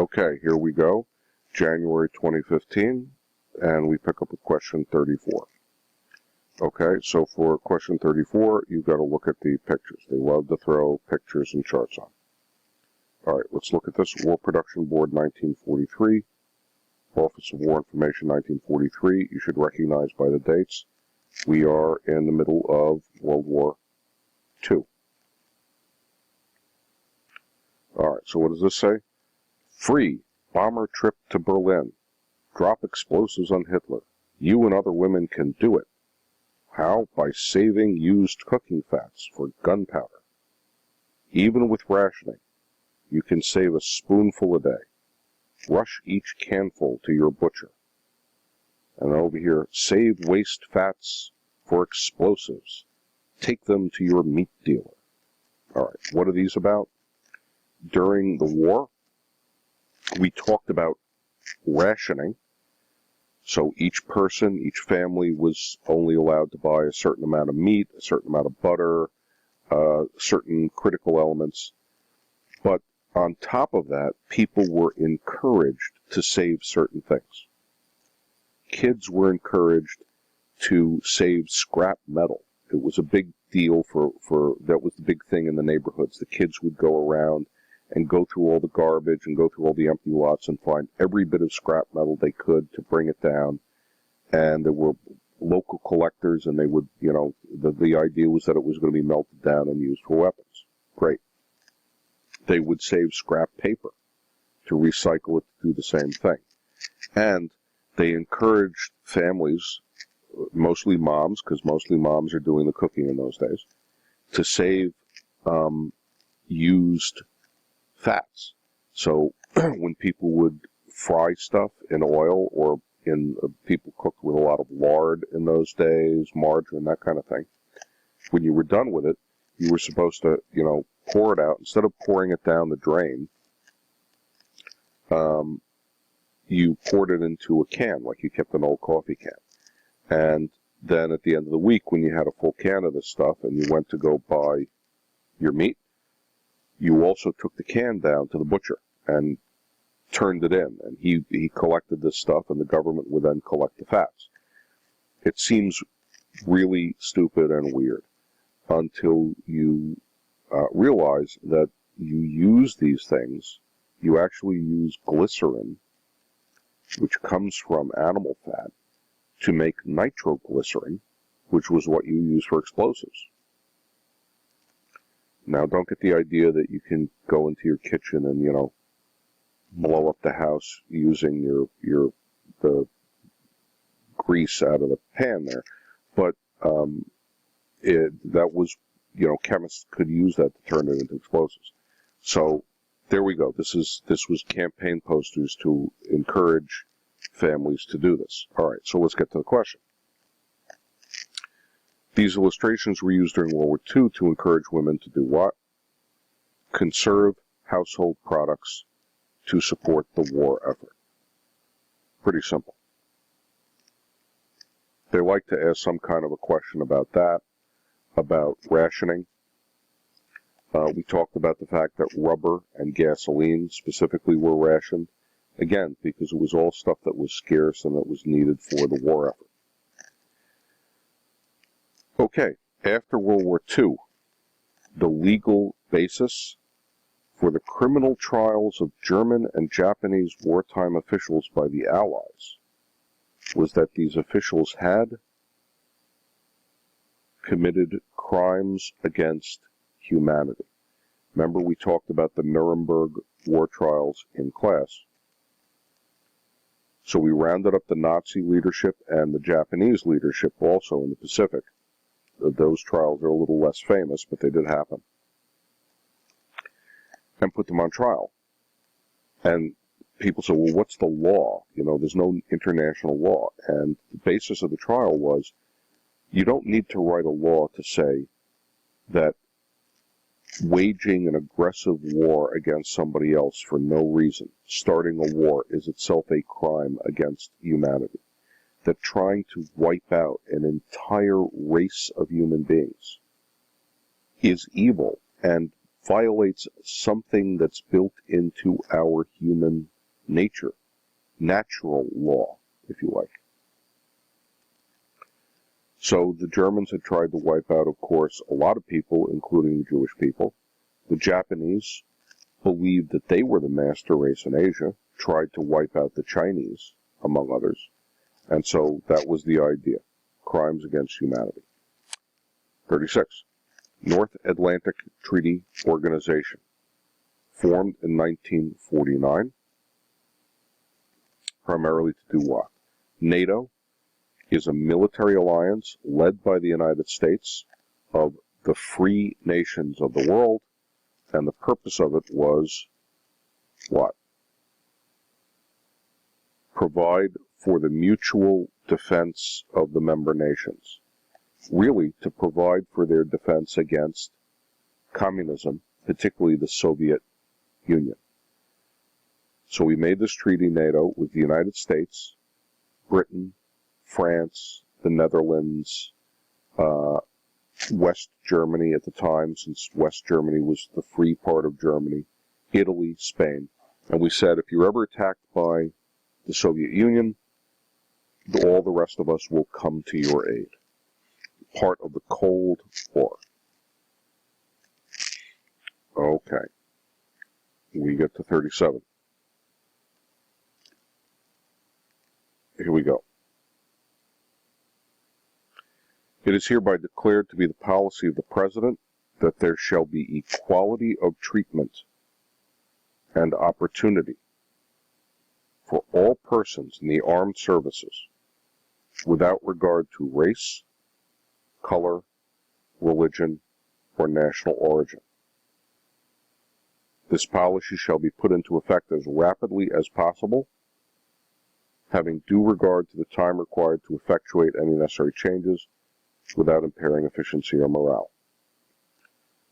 Okay, here we go. January 2015, and we pick up with question 34. Okay, so for question 34, you've got to look at the pictures. They love to throw pictures and charts on. All right, let's look at this. War Production Board 1943, Office of War Information 1943. You should recognize by the dates. We are in the middle of World War II. All right, so what does this say? Free bomber trip to Berlin. Drop explosives on Hitler. You and other women can do it. How? By saving used cooking fats for gunpowder. Even with rationing, you can save a spoonful a day. Rush each canful to your butcher. And over here, save waste fats for explosives. Take them to your meat dealer. All right, what are these about? During the war, we talked about rationing. So each person, each family was only allowed to buy a certain amount of meat, a certain amount of butter, certain critical elements. But on top of that, people were encouraged to save certain things. Kids were encouraged to save scrap metal. It was a big deal for that was the big thing in the neighborhoods. The kids would go around and go through all the garbage and go through all the empty lots and find every bit of scrap metal they could to bring it down. And there were local collectors, and they would, the idea was that it was going to be melted down and used for weapons. Great. They would save scrap paper to recycle it to do the same thing. And they encouraged families, mostly moms, because mostly moms are doing the cooking in those days, to save used fats. So when people would fry stuff in oil, or people cooked with a lot of lard in those days, margarine, that kind of thing, when you were done with it, you were supposed to, pour it out. Instead of pouring it down the drain, you poured it into a can, like you kept an old coffee can. And then at the end of the week, when you had a full can of this stuff and you went to go buy your meat, you also took the can down to the butcher and turned it in. And he collected this stuff, and the government would then collect the fats. It seems really stupid and weird until you realize that you use these things. You actually use glycerin, which comes from animal fat, to make nitroglycerin, which was what you use for explosives. Now, don't get the idea that you can go into your kitchen and, blow up the house using the grease out of the pan there. But that was, chemists could use that to turn it into explosives. So there we go. This was campaign posters to encourage families to do this. All right, so let's get to the question. These illustrations were used during World War II to encourage women to do what? Conserve household products to support the war effort. Pretty simple. They like to ask some kind of a question about that, about rationing. We talked about the fact that rubber and gasoline specifically were rationed, again, because it was all stuff that was scarce and that was needed for the war effort. Okay, after World War II, the legal basis for the criminal trials of German and Japanese wartime officials by the Allies was that these officials had committed crimes against humanity. Remember, we talked about the Nuremberg war trials in class. So we rounded up the Nazi leadership and the Japanese leadership also in the Pacific. Those trials are a little less famous, but they did happen. And put them on trial. And people say, well, what's the law? There's no international law. And the basis of the trial was, you don't need to write a law to say that waging an aggressive war against somebody else for no reason, starting a war, is itself a crime against humanity. That trying to wipe out an entire race of human beings is evil and violates something that's built into our human nature, natural law, if you like. So the Germans had tried to wipe out, of course, a lot of people, including the Jewish people. The Japanese believed that they were the master race in Asia, tried to wipe out the Chinese, among others. And so that was the idea. Crimes against humanity. 36. North Atlantic Treaty Organization. Formed in 1949. Primarily to do what? NATO is a military alliance led by the United States of the free nations of the world, and the purpose of it was what? Provide for the mutual defense of the member nations. Really, to provide for their defense against communism, particularly the Soviet Union. So we made this treaty, NATO, with the United States, Britain, France, the Netherlands, West Germany at the time, since West Germany was the free part of Germany, Italy, Spain. And we said, if you're ever attacked by the Soviet Union, all the rest of us will come to your aid. Part of the Cold War. Okay. We get to 37. Here we go. It is hereby declared to be the policy of the President that there shall be equality of treatment and opportunity for all persons in the armed services without regard to race, color, religion, or national origin. This policy shall be put into effect as rapidly as possible, having due regard to the time required to effectuate any necessary changes without impairing efficiency or morale.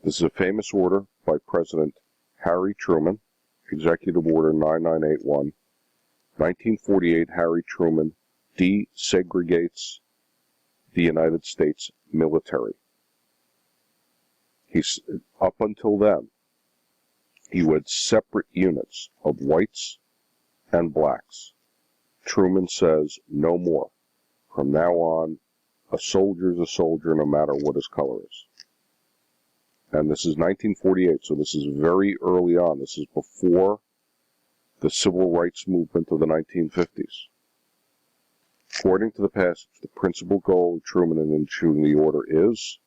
This is a famous order by President Harry Truman, Executive Order 9981. 1948, Harry Truman desegregates the United States military. Up until then, he had separate units of whites and blacks. Truman says, no more. From now on, a soldier is a soldier no matter what his color is. And this is 1948, so this is very early on. This is before the civil rights movement of the 1950s. According to the passage, the principal goal of Truman in issuing the order is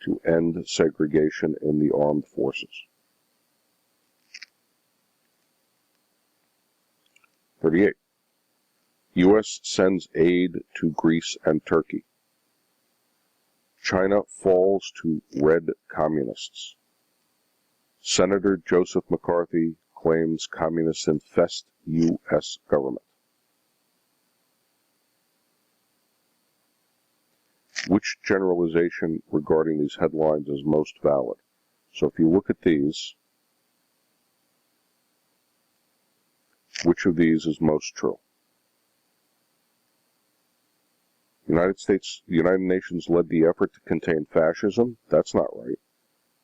to end segregation in the armed forces. 38. U.S. sends aid to Greece and Turkey. China falls to red communists. Senator Joseph McCarthy claims communists infest U.S. government. Which generalization regarding these headlines is most valid? So if you look at these, which of these is most true? The United Nations led the effort to contain fascism. That's not right.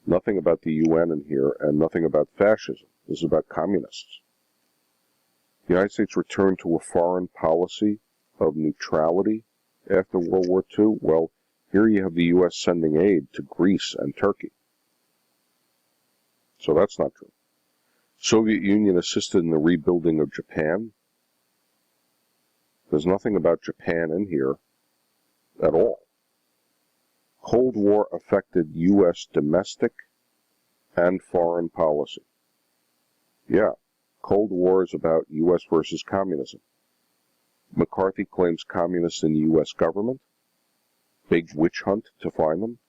Nothing about the UN in here, and nothing about fascism. This is about communists. The United States returned to a foreign policy of neutrality after World War II. Well, here you have the U.S. sending aid to Greece and Turkey. So that's not true. Soviet Union assisted in the rebuilding of Japan. There's nothing about Japan in here at all. Cold War affected U.S. domestic and foreign policy. Yeah, Cold War is about U.S. versus communism. McCarthy claims communists in the U.S. government. Big witch hunt to find them.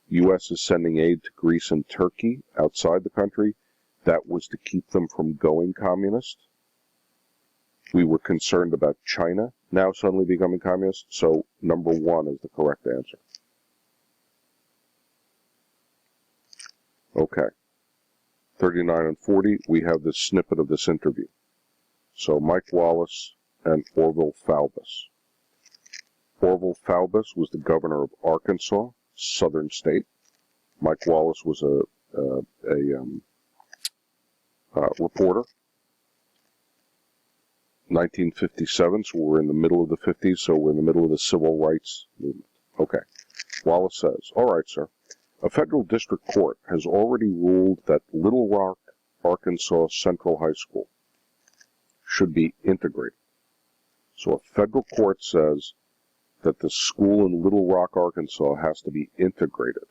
U.S. is sending aid to Greece and Turkey outside the country. That was to keep them from going communist. We were concerned about China now suddenly becoming communist, so number one is the correct answer. Okay. 39 and 40, we have this snippet of this interview. So Mike Wallace and Orville Faubus. Orville Faubus was the governor of Arkansas, southern state. Mike Wallace was a reporter. 1957, so we're in the middle of the 50s, so we're in the middle of the civil rights movement. Okay. Wallace says, all right, sir. A federal district court has already ruled that Little Rock, Arkansas Central High School should be integrated. So a federal court says that the school in Little Rock, Arkansas has to be integrated.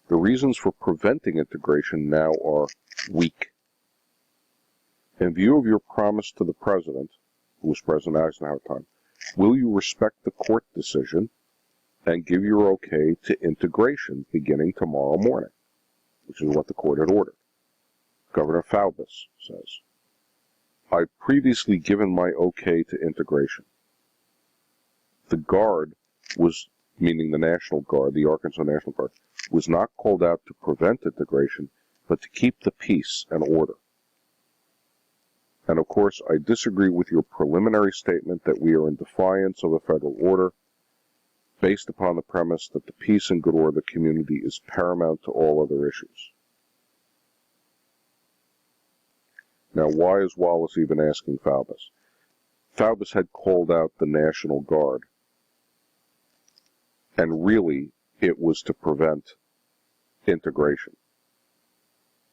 The reasons for preventing integration now are weak. In view of your promise to the president, who was President Eisenhower at the time, will you respect the court decision and give your okay to integration beginning tomorrow morning, which is what the court had ordered? Governor Faubus says, I've previously given my okay to integration. The Guard was, meaning the National Guard, the Arkansas National Guard, was not called out to prevent integration, but to keep the peace and order. And of course, I disagree with your preliminary statement that we are in defiance of a federal order based upon the premise that the peace and good order of the community is paramount to all other issues. Now, why is Wallace even asking Faubus? Faubus had called out the National Guard, and really, it was to prevent integration.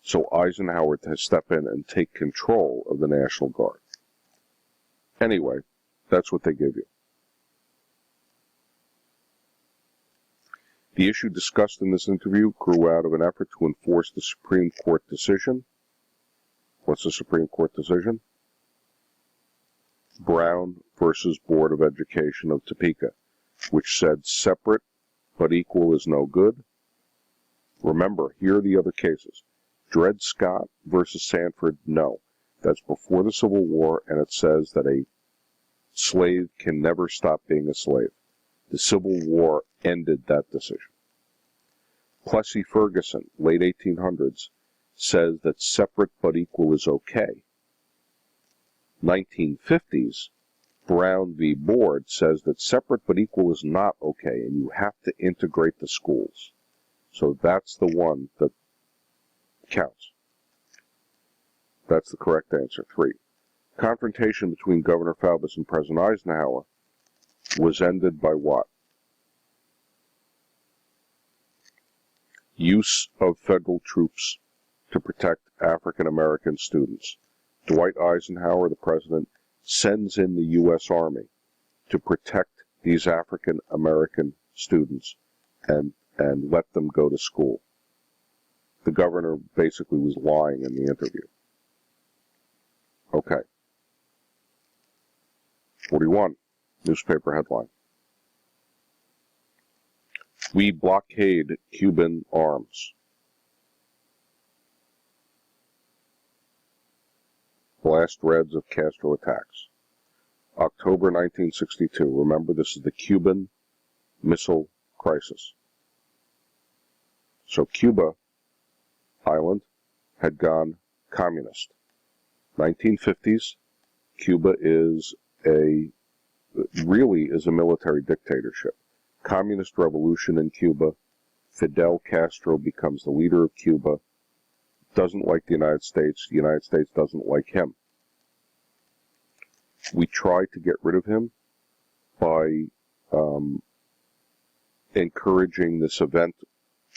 So Eisenhower had to step in and take control of the National Guard. Anyway, that's what they give you. The issue discussed in this interview grew out of an effort to enforce the Supreme Court decision. What's the Supreme Court decision? Brown versus Board of Education of Topeka, which said separate but equal is no good. Remember, here are the other cases. Dred Scott versus Sanford, no. That's before the Civil War, and it says that a slave can never stop being a slave. The Civil War ended that decision. Plessy Ferguson, late 1800s, says that separate but equal is okay. 1950s, Brown v. Board says that separate but equal is not okay, and you have to integrate the schools. So that's the one that counts. That's the correct answer, 3. Confrontation between Governor Faubus and President Eisenhower was ended by what? Use of federal troops to protect African American students. Dwight Eisenhower, the president, sends in the U.S. Army to protect these African American students and let them go to school. The governor basically was lying in the interview. Okay. 41, newspaper headline. We blockade Cuban arms. Last dreads of Castro attacks. October 1962. Remember, this is the Cuban Missile Crisis. So Cuba Island had gone communist. 1950s, Cuba is really is a military dictatorship. Communist revolution in Cuba. Fidel Castro becomes the leader of Cuba. Doesn't like the United States. The United States doesn't like him. We tried to get rid of him by encouraging this event.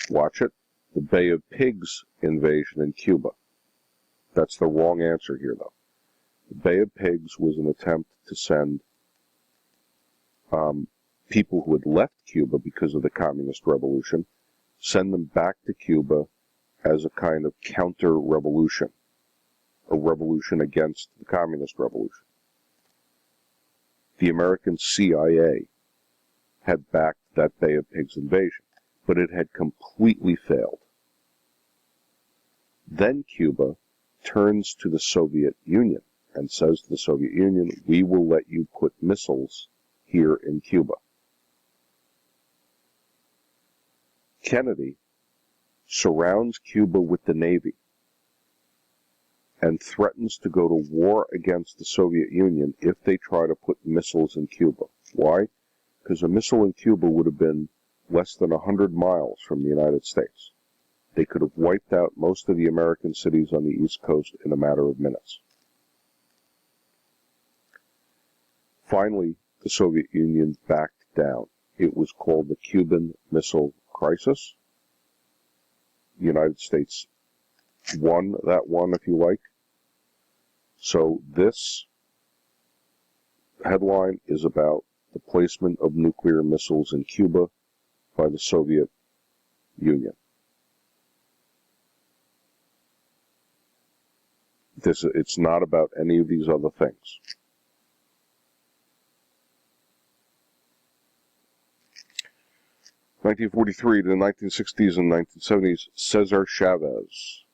Watch it. The Bay of Pigs invasion in Cuba. That's the wrong answer here, though. The Bay of Pigs was an attempt to send people who had left Cuba because of the communist revolution, send them back to Cuba as a kind of counter-revolution, a revolution against the communist revolution. The American CIA had backed that Bay of Pigs invasion, but it had completely failed. Then Cuba turns to the Soviet Union and says to the Soviet Union, we will let you put missiles here in Cuba. Kennedy surrounds Cuba with the Navy and threatens to go to war against the Soviet Union if they try to put missiles in Cuba. Why? Because a missile in Cuba would have been less than 100 miles from the United States. They could have wiped out most of the American cities on the East Coast in a matter of minutes. Finally, the Soviet Union backed down. It was called the Cuban Missile Crisis. The United States won that one, if you like. So this headline is about the placement of nuclear missiles in Cuba by the Soviet Union. It's not about any of these other things. In 1943 to the 1960s and 1970s, Cesar Chavez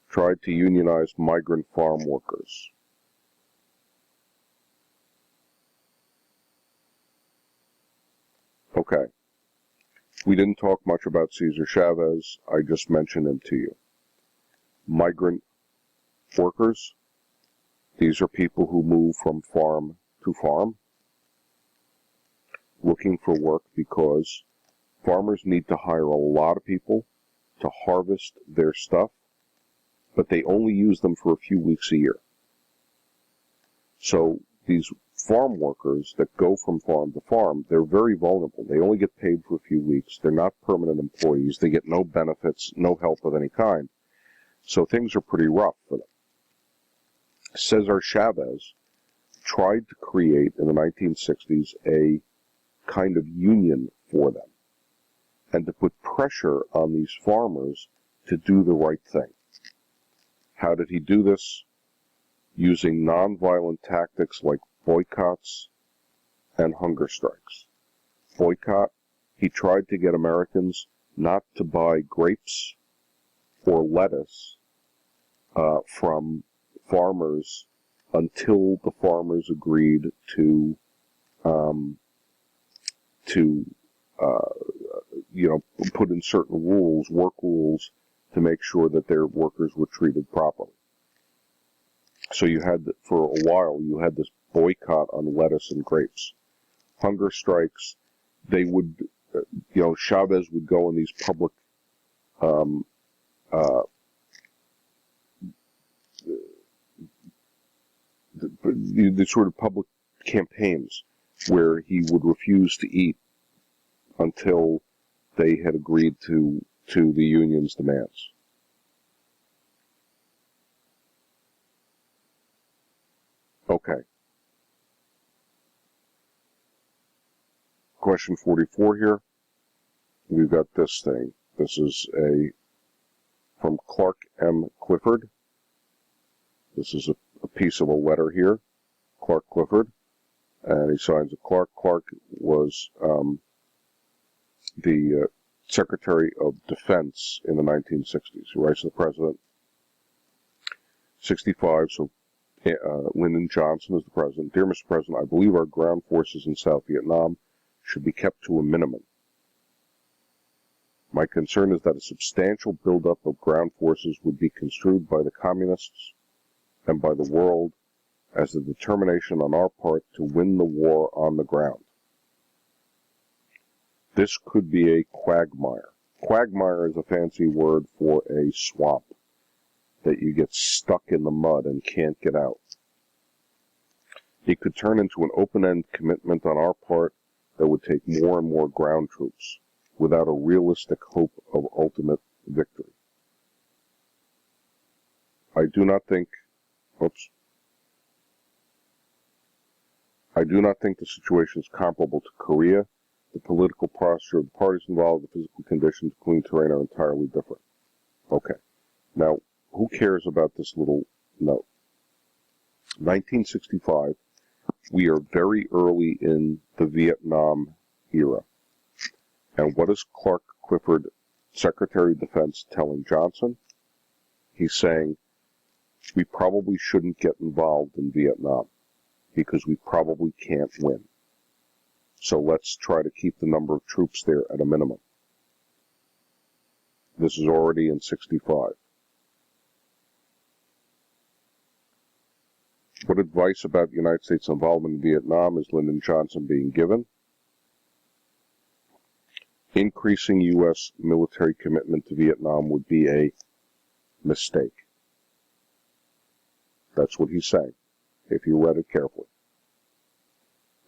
tried to unionize migrant farm workers. Okay. We didn't talk much about Cesar Chavez. I just mentioned him to you. Migrant workers, these are people who move from farm to farm, looking for work because farmers need to hire a lot of people to harvest their stuff, but they only use them for a few weeks a year. So these farm workers that go from farm to farm, they're very vulnerable. They only get paid for a few weeks. They're not permanent employees. They get no benefits, no help of any kind. So things are pretty rough for them. Cesar Chavez tried to create in the 1960s a kind of union for them and to put pressure on these farmers to do the right thing. How did he do this? Using nonviolent tactics like boycotts and hunger strikes. Boycott, he tried to get Americans not to buy grapes or lettuce from farmers until the farmers agreed to put in certain rules, work rules, to make sure that their workers were treated properly. So you had, for a while, you had this boycott on lettuce and grapes. Hunger strikes, they would, Chavez would go in these public, the sort of public campaigns where he would refuse to eat until they had agreed to the union's demands. Okay. Question 44 here. We've got this thing. This is from Clark M. Clifford. This is a piece of a letter here. Clark Clifford. And he signs it. Clark was the Secretary of Defense in the 1960s. He writes to the President. 65, so Lyndon Johnson is the President. Dear Mr. President, I believe our ground forces in South Vietnam should be kept to a minimum. My concern is that a substantial buildup of ground forces would be construed by the communists and by the world as a determination on our part to win the war on the ground. This could be a quagmire. Quagmire is a fancy word for a swamp that you get stuck in the mud and can't get out. It could turn into an open-end commitment on our part that would take more and more ground troops without a realistic hope of ultimate victory. I do not think the situation is comparable to Korea. The political posture of the parties involved, the physical conditions, including terrain, are entirely different. Okay. Now, who cares about this little note? 1965, we are very early in the Vietnam era. And what is Clark Clifford, Secretary of Defense, telling Johnson? He's saying, we probably shouldn't get involved in Vietnam because we probably can't win. So let's try to keep the number of troops there at a minimum. This is already in 65. What advice about the United States involvement in Vietnam is Lyndon Johnson being given? Increasing U.S. military commitment to Vietnam would be a mistake. That's what he's saying, if you read it carefully.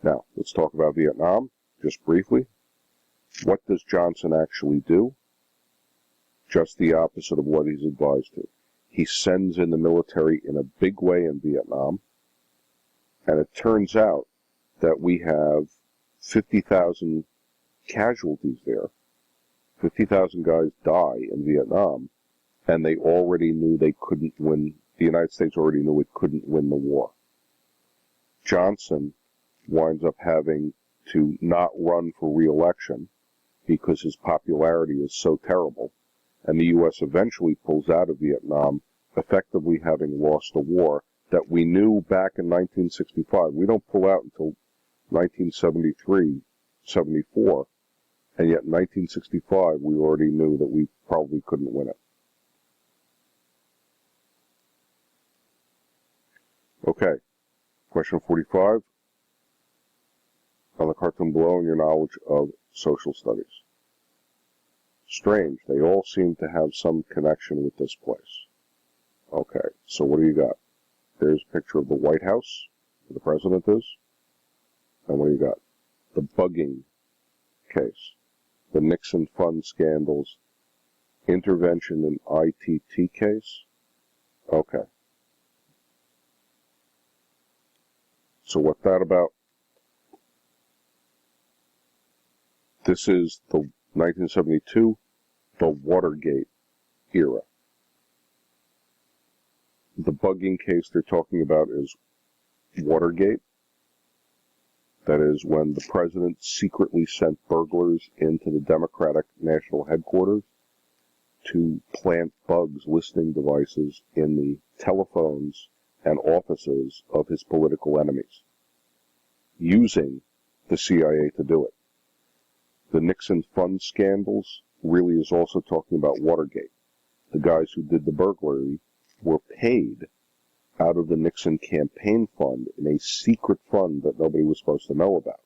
Now, let's talk about Vietnam, just briefly. What does Johnson actually do? Just the opposite of what he's advised to. He sends in the military in a big way in Vietnam, and it turns out that we have 50,000 casualties there. 50,000 guys die in Vietnam, and they already knew they couldn't win. The United States already knew it couldn't win the war. Johnson winds up having to not run for re-election because his popularity is so terrible, and the U.S. eventually pulls out of Vietnam, effectively having lost a war that we knew back in 1965. We don't pull out until 1973, 74, and yet in 1965 we already knew that we probably couldn't win it. Okay, question 45 on the cartoon below in your knowledge of social studies. Strange, they all seem to have some connection with this place. Okay, so what do you got? There's a picture of the White House, where the president is. And what do you got? The bugging case, the Nixon fund scandals, intervention in ITT case. Okay. So what's that about? This is the 1972, the Watergate era. The bugging case they're talking about is Watergate. That is when the president secretly sent burglars into the Democratic National Headquarters to plant bugs, listening devices, in the telephones and offices of his political enemies, using the CIA to do it. The Nixon fund scandals really is also talking about Watergate. The guys who did the burglary were paid out of the Nixon campaign fund in a secret fund that nobody was supposed to know about.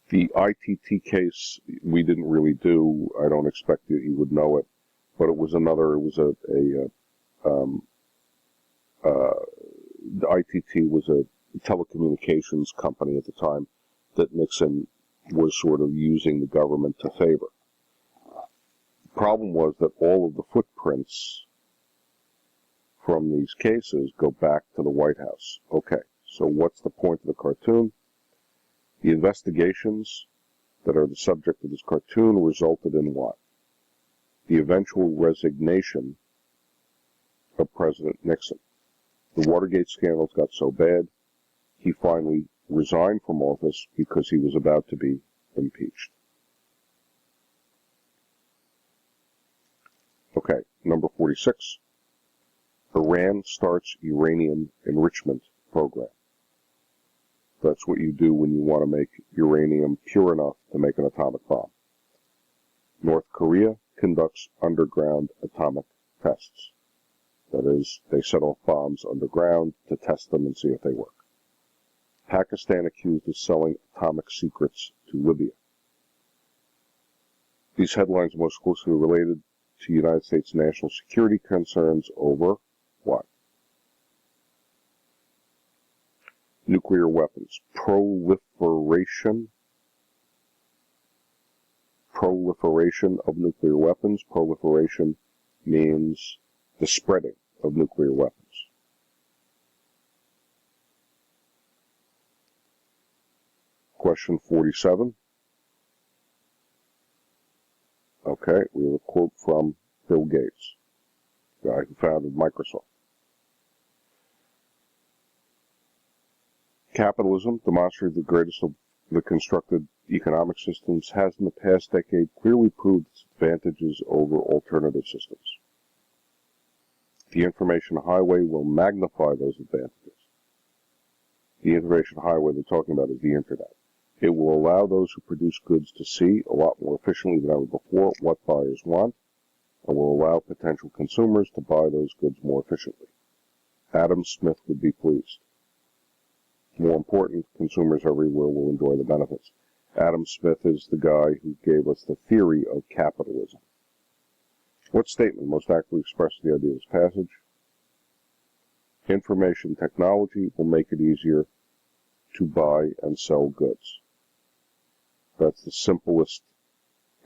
The ITT case we didn't really do. I don't expect that you would know it, but it was the ITT was a telecommunications company at the time that Nixon was sort of using the government to favor. The problem was that all of the footprints from these cases go back to the White House. Okay, so what's the point of the cartoon? The investigations that are the subject of this cartoon resulted in what? The eventual resignation of President Nixon. The Watergate scandals got so bad, he finally resigned from office because he was about to be impeached. Okay, number 46. Iran starts uranium enrichment program. That's what you do when you want to make uranium pure enough to make an atomic bomb. North Korea conducts underground atomic tests. That is, they set off bombs underground to test them and see if they work. Pakistan accused of selling atomic secrets to Libya. These headlines are most closely related to United States national security concerns over what? Nuclear weapons. Proliferation of nuclear weapons. Proliferation means the spreading of nuclear weapons. Question 47. Okay, we have a quote from Bill Gates, the guy who founded Microsoft. Capitalism, demonstrated the greatest of the constructed economic systems, has in the past decade clearly proved its advantages over alternative systems. The information highway will magnify those advantages. The information highway they're talking about is the internet. It will allow those who produce goods to see a lot more efficiently than ever before what buyers want, and will allow potential consumers to buy those goods more efficiently. Adam Smith would be pleased. More important, consumers everywhere will enjoy the benefits. Adam Smith is the guy who gave us the theory of capitalism. What statement most accurately expresses the idea of this passage? Information technology will make it easier to buy and sell goods. That's the simplest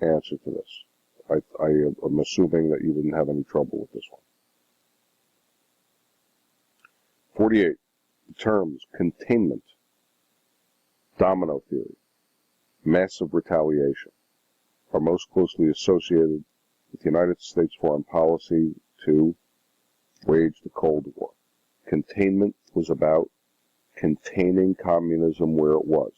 answer to this. I am assuming that you didn't have any trouble with this one. 48. The terms containment, domino theory, massive retaliation are most closely associated with the United States foreign policy to wage the Cold War. Containment was about containing communism where it was.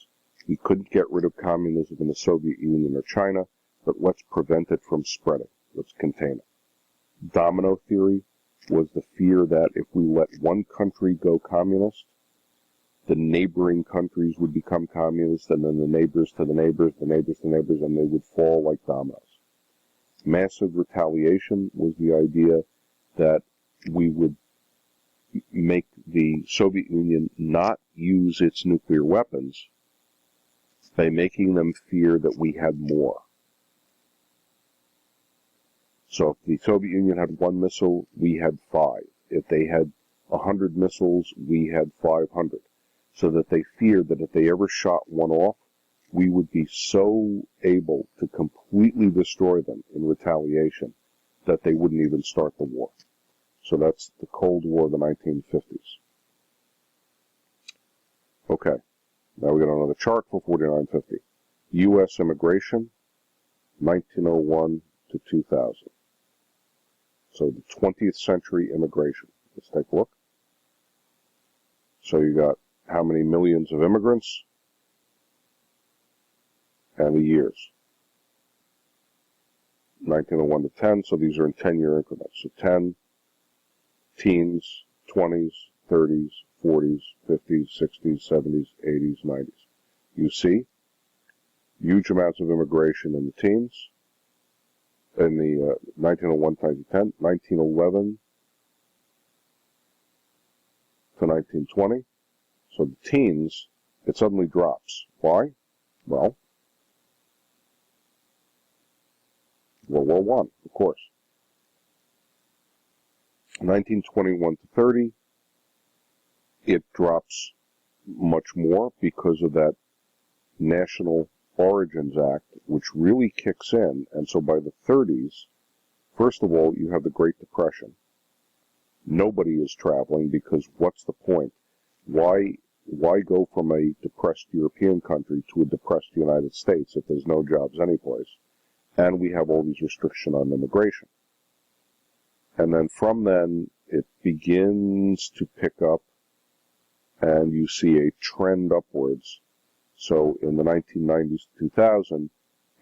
We couldn't get rid of communism in the Soviet Union or China, but let's prevent it from spreading. Let's contain it. Domino theory was the fear that if we let one country go communist, the neighboring countries would become communist, and then the neighbors to the neighbors, the neighbors to the neighbors, and they would fall like dominoes. Massive retaliation was the idea that we would make the Soviet Union not use its nuclear weapons by making them fear that we had more. So if the Soviet Union had 1 missile, we had 5. If they had 100 missiles, we had 500. So that they feared that if they ever shot one off, we would be so able to completely destroy them in retaliation that they wouldn't even start the war. So that's the Cold War of the 1950s. Okay, now we got another chart for 4950. U.S. immigration, 1901 to 2000. So the 20th century immigration. Let's take a look. So you got how many millions of immigrants and the years. 1901 to 10, so these are in 10-year increments. So 10, teens, 20s, 30s, 40s, 50s, 60s, 70s, 80s, 90s. You see huge amounts of immigration in the teens, in the 1901 to 1910, 1911 to 1920. So the teens, it suddenly drops. Why? Well, World War I, of course. 1921 to 30, it drops much more because of that National Origins Act, which really kicks in. And so by the 30s, first of all, you have the Great Depression. Nobody is traveling because what's the point? Why go from a depressed European country to a depressed United States if there's no jobs anyplace? And we have all these restrictions on immigration. And then from then, it begins to pick up, and you see a trend upwards. So in the 1990s to 2000,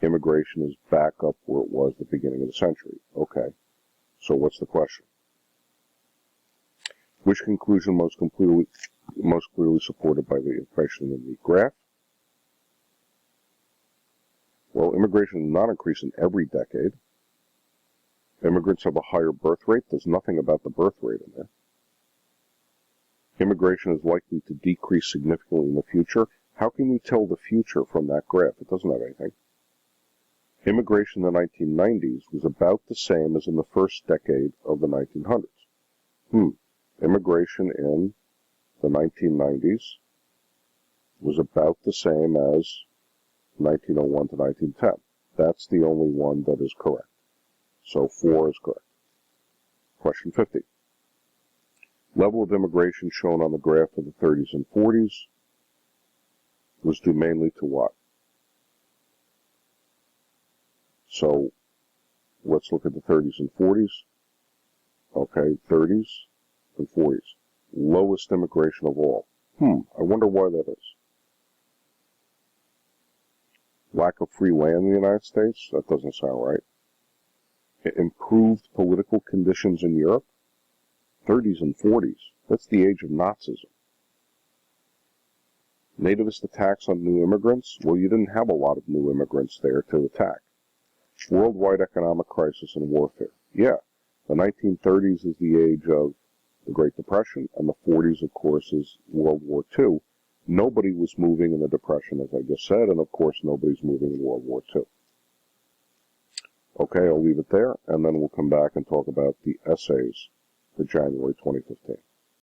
immigration is back up where it was at the beginning of the century. Okay, so what's the question? Which conclusion most clearly supported by the information in the graph? Well, immigration is not increasing every decade. Immigrants have a higher birth rate. There's nothing about the birth rate in there. Immigration is likely to decrease significantly in the future. How can you tell the future from that graph? It doesn't have anything. Immigration in the 1990s was about the same as in the first decade of the 1900s. Immigration in the 1990s was about the same as 1901 to 1910. That's the only one that is correct. So 4 is correct. Question 50. Level of immigration shown on the graph of the 30s and 40s was due mainly to what? So let's look at the 30s and 40s. Okay, 30s and 40s. Lowest immigration of all. I wonder why that is. Lack of free land in the United States? That doesn't sound right. Improved political conditions in Europe? 30s and 40s. That's the age of Nazism. Nativist attacks on new immigrants? Well, you didn't have a lot of new immigrants there to attack. Worldwide economic crisis and warfare. Yeah, the 1930s is the age of the Great Depression, and the 40s, of course, is World War II. Nobody was moving in the Depression, as I just said, and of course nobody's moving in World War II. Okay, I'll leave it there, and then we'll come back and talk about the essays for January 2015.